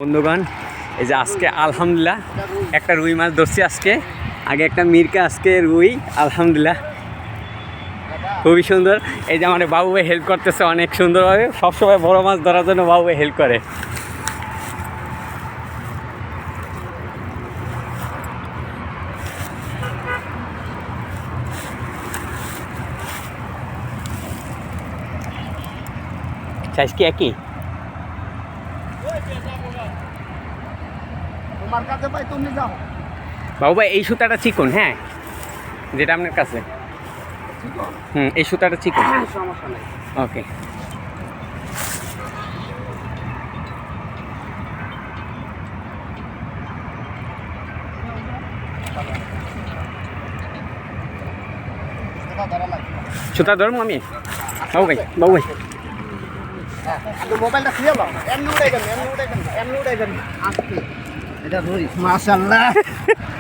বন্ধুগণ, এই যে আজকে আলহামদুলিল্লাহ একটা রুই মাছ ধরছি। আজকে আগে একটা মিরকা, আজকে রুই। আলহামদুলিল্লাহ খুবই সুন্দর। এই যে আমাদের বাবু ভাই হেল্প করতেছে অনেক সুন্দরভাবে। সবসময় বড় মাছ ধরার জন্য বাবু ভাই হেল্প করে। সাইজ কি একই? বাবু ভাই এই সুতাটা চিকন, হ্যাঁ যেটা আপনার কাছে, এই সুতাটা চিকন, সমস্যা নেই। ওকে। সুতা ধরবো আমি? বাবু ভাই, বাবু ভাই মোবাইলটা খুলে দাও, এমনি উড়াইবেন, এমনি উড়াইবেন, এমনি উড়াইবেন। আজকে এটা ধরিস, মাশাআল্লাহ।